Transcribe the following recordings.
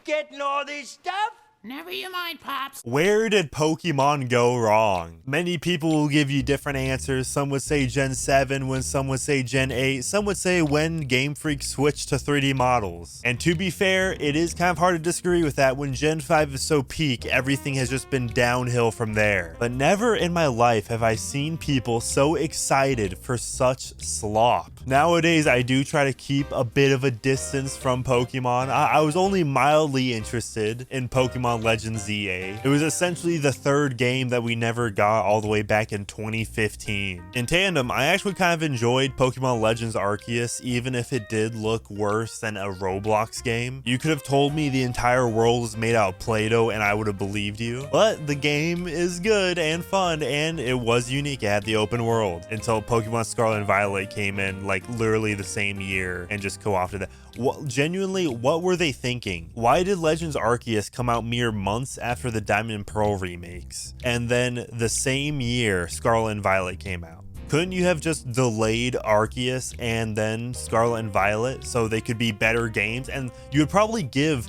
getting all this stuff? Never you mind, Pops. Where did Pokemon go wrong? Many people will give you different answers. Some would say Gen 7, when some would say Gen 8. Some would say when Game Freak switched to 3D models. And to be fair, it is kind of hard to disagree with that. When Gen 5 is so peak, everything has just been downhill from there. But never in my life have I seen people so excited for such slop. Nowadays, I do try to keep a bit of a distance from Pokemon. I was only mildly interested in Pokemon Legends ZA. It was essentially the third game that we never got all the way back in 2015. In tandem, I actually kind of enjoyed Pokemon Legends Arceus, even if it did look worse than a Roblox game. You could have told me the entire world was made out of Play-Doh and I would have believed you. But the game is good and fun, and it was unique. It had the open world until Pokemon Scarlet and Violet came in like literally the same year and just co-opted that. Genuinely, what were they thinking? Why did Legends Arceus come out mere months after the Diamond and Pearl remakes? And then the same year, Scarlet and Violet came out. Couldn't you have just delayed Arceus and then Scarlet and Violet so they could be better games? And you would probably give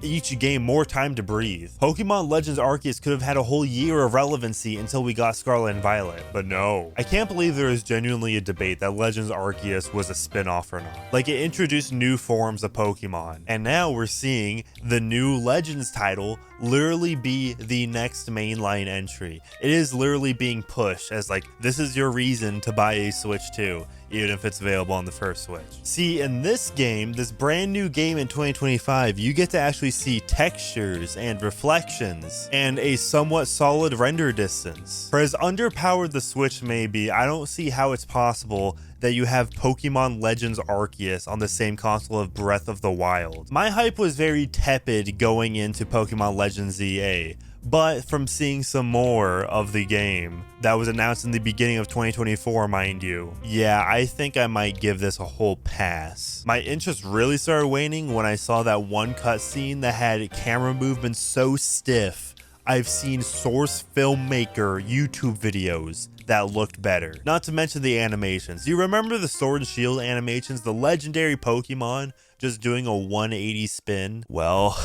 each game more time to breathe. Pokemon Legends Arceus could have had a whole year of relevancy until we got Scarlet and Violet, but no. I can't believe there is genuinely a debate that Legends Arceus was a spin-off or not. Like, it introduced new forms of Pokemon, and now we're seeing the new Legends title literally be the next mainline entry. It is literally being pushed as like, this is your reason to buy a Switch 2. Even if it's available on the first Switch. See, in this game, this brand new game in 2025, you get to actually see textures and reflections and a somewhat solid render distance. For as underpowered the Switch may be, I don't see how it's possible that you have Pokemon Legends Arceus on the same console of Breath of the Wild. My hype was very tepid going into Pokemon Legends ZA. But from seeing some more of the game that was announced in the beginning of 2024, mind you, yeah, I think I might give this a whole pass. My interest really started waning when I saw that one cutscene that had camera movements so stiff. I've seen source filmmaker YouTube videos that looked better. Not to mention the animations. You remember the Sword and Shield animations, the legendary Pokemon just doing a 180 spin? Well,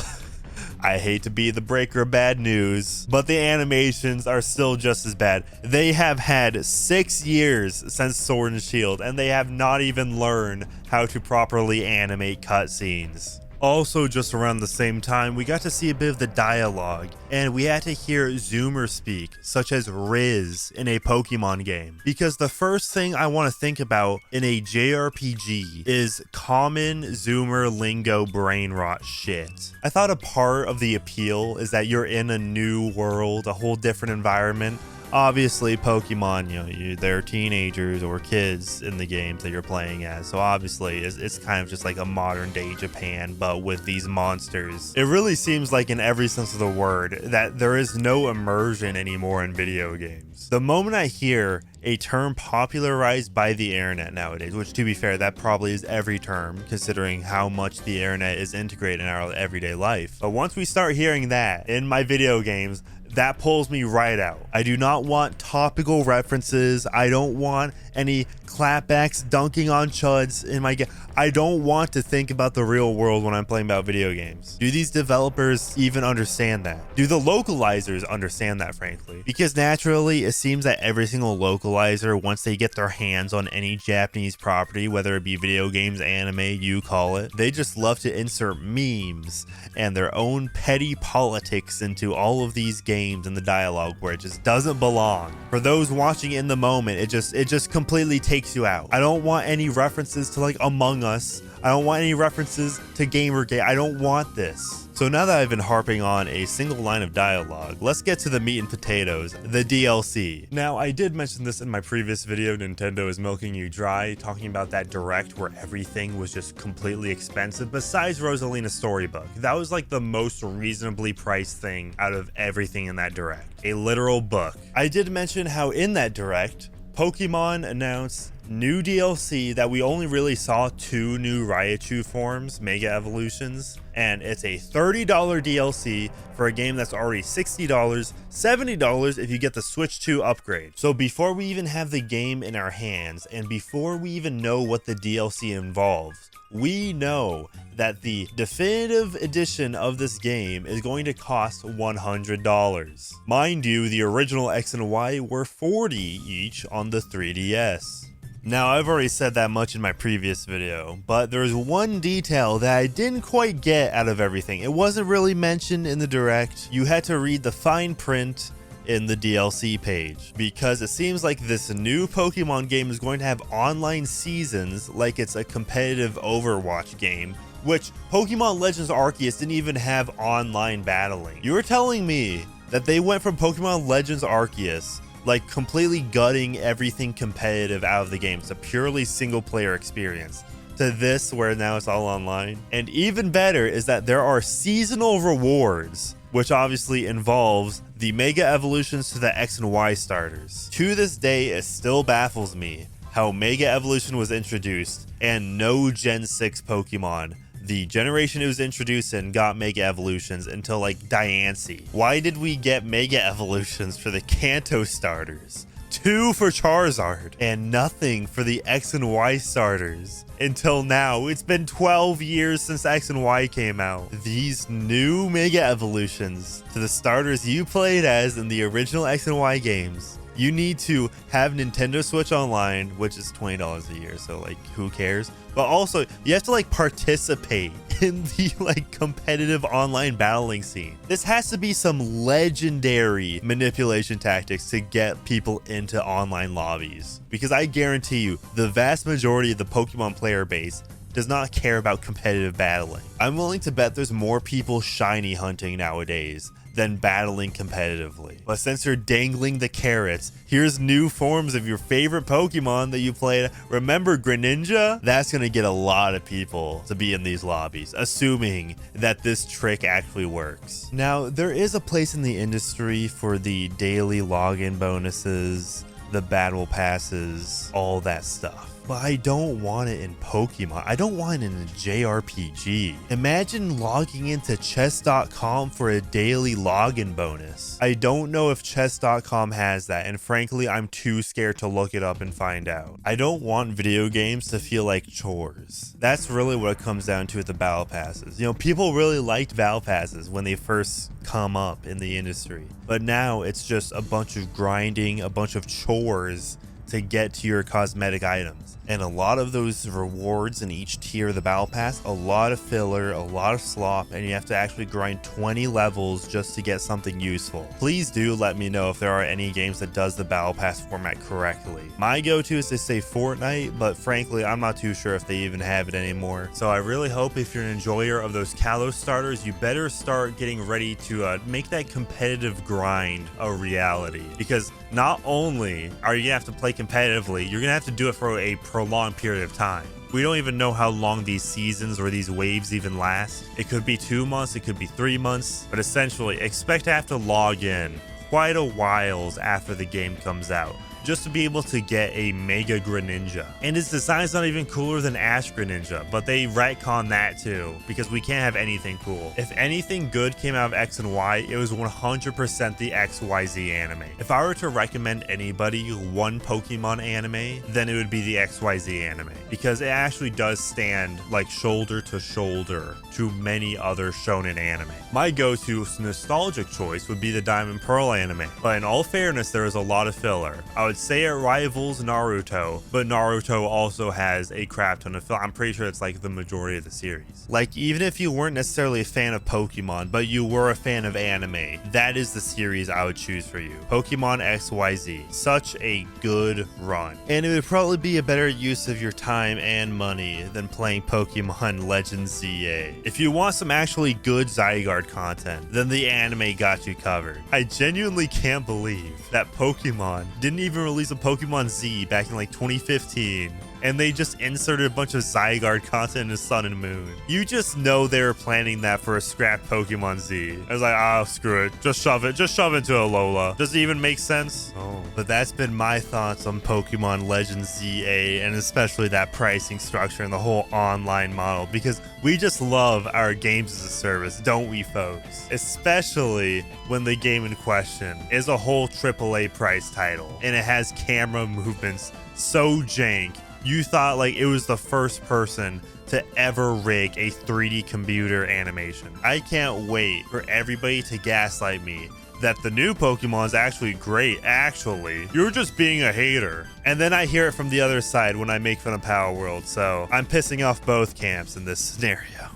I hate to be the breaker of bad news, but the animations are still just as bad. They have had 6 years since Sword and Shield, and they have not even learned how to properly animate cutscenes. Also, just around the same time, we got to see a bit of the dialogue, and we had to hear Zoomer speak, such as Riz in a Pokemon game. Because the first thing I want to think about in a JRPG is common Zoomer lingo brain rot shit. I thought a part of the appeal is that you're in a new world, a whole different environment. Obviously, Pokemon, they're teenagers or kids in the games that you're playing as. So obviously, it's kind of just like a modern day Japan, but with these monsters. It really seems like in every sense of the word that there is no immersion anymore in video games. The moment I hear a term popularized by the internet nowadays, which to be fair, that probably is every term considering how much the internet is integrated in our everyday life. But once we start hearing that in my video games, that pulls me right out. I do not want topical references. I don't want any clapbacks dunking on chuds in my game. I don't want to think about the real world when I'm playing about video games. Do these developers even understand that? Do the localizers understand that, frankly? Because naturally, it seems that every single localizer, once they get their hands on any Japanese property, whether it be video games, anime, you call it, they just love to insert memes and their own petty politics into all of these games and the dialogue where it just doesn't belong. For those watching in the moment, it just completely takes you out. I don't want any references to like Among Us. I don't want any references to Gamergate. I don't want this. So now that I've been harping on a single line of dialogue, let's get to the meat and potatoes, the DLC. Now, I did mention this in my previous video, Nintendo is milking you dry, talking about that direct where everything was just completely expensive, besides Rosalina's storybook. That was like the most reasonably priced thing out of everything in that direct. A literal book. I did mention how in that direct, Pokemon announced new DLC that we only really saw 2 new Raichu forms, Mega Evolutions, and it's a $30 DLC for a game that's already $60, $70 if you get the Switch 2 upgrade. So before we even have the game in our hands, and before we even know what the DLC involves, we know that the definitive edition of this game is going to cost $100. Mind you, the original X and Y were $40 each on the 3DS. Now, I've already said that much in my previous video, but there's one detail that I didn't quite get out of everything. It wasn't really mentioned in the Direct. You had to read the fine print in the DLC page, because it seems like this new Pokemon game is going to have online seasons like it's a competitive Overwatch game, which Pokemon Legends Arceus didn't even have online battling. You're telling me that they went from Pokemon Legends Arceus, like completely gutting everything competitive out of the game, it's a purely single player experience, to this where now it's all online? And even better is that there are seasonal rewards, which obviously involves the Mega Evolutions to the X and Y starters. To this day, it still baffles me how Mega Evolution was introduced and no Gen 6 Pokemon, the generation it was introduced in, got Mega Evolutions until like Diancie. Why did we get Mega Evolutions for the Kanto starters, 2 for Charizard, and nothing for the X and Y starters until now? It's been 12 years since X and Y came out. These new Mega Evolutions to the starters you played as in the original X and Y games, you need to have Nintendo Switch Online, which is $20 a year, so like who cares? But also you have to like participate in the like competitive online battling scene. This has to be some legendary manipulation tactics to get people into online lobbies, because I guarantee you the vast majority of the Pokemon player base does not care about competitive battling. I'm willing to bet there's more people shiny hunting nowadays than battling competitively. But since you're dangling the carrots, here's new forms of your favorite Pokemon that you played. Remember Greninja? That's gonna get a lot of people to be in these lobbies, assuming that this trick actually works. Now, there is a place in the industry for the daily login bonuses, the battle passes, all that stuff. But I don't want it in Pokemon. I don't want it in a JRPG. Imagine logging into chess.com for a daily login bonus. I don't know if chess.com has that, and frankly, I'm too scared to look it up and find out. I don't want video games to feel like chores. That's really what it comes down to with the battle passes. You know, people really liked battle passes when they first come up in the industry, but now it's just a bunch of grinding, a bunch of chores to get to your cosmetic items. And a lot of those rewards in each tier of the battle pass, a lot of filler, a lot of slop, and you have to actually grind 20 levels just to get something useful. Please do let me know if there are any games that does the battle pass format correctly. My go-to is to say Fortnite, but frankly, I'm not too sure if they even have it anymore. So I really hope if you're an enjoyer of those Kalos starters, you better start getting ready to make that competitive grind a reality. Because not only are you gonna have to play competitively, you're gonna have to do it for a prolonged period of time. We don't even know how long these seasons or these waves even last. It could be 2 months, it could be 3 months, but essentially expect to have to log in quite a while after the game comes out just to be able to get a Mega Greninja. And its design's not even cooler than Ash Greninja, but they retcon that too, because we can't have anything cool. If anything good came out of X and Y, it was 100% the XYZ anime. If I were to recommend anybody one Pokemon anime, then it would be the XYZ anime, because it actually does stand like shoulder to shoulder to many other shonen anime. My go-to nostalgic choice would be the Diamond Pearl anime, but in all fairness, there is a lot of filler. I would say it rivals Naruto, but Naruto also has a crap ton of filler. I'm pretty sure it's like the majority of the series. Like, even if you weren't necessarily a fan of Pokemon, but you were a fan of anime, that is the series I would choose for you. Pokemon XYZ. Such a good run. And it would probably be a better use of your time and money than playing Pokemon Legends ZA. If you want some actually good Zygarde content, then the anime got you covered. I genuinely can't believe that Pokemon didn't even release a Pokemon Z back in like 2015, and they just inserted a bunch of Zygarde content in Sun and Moon. You just know they were planning that for a scrap Pokemon Z. I was like, oh, screw it. Just shove it into Alola. Does it even make sense? Oh. But that's been my thoughts on Pokemon Legends ZA, and especially that pricing structure and the whole online model, because we just love our games as a service, don't we, folks? Especially when the game in question is a whole AAA price title, and it has camera movements so jank you thought like it was the first person to ever rig a 3D computer animation. I can't wait for everybody to gaslight me that the new Pokemon's actually great. Actually, you're just being a hater. And then I hear it from the other side when I make fun of Power World, so I'm pissing off both camps in this scenario.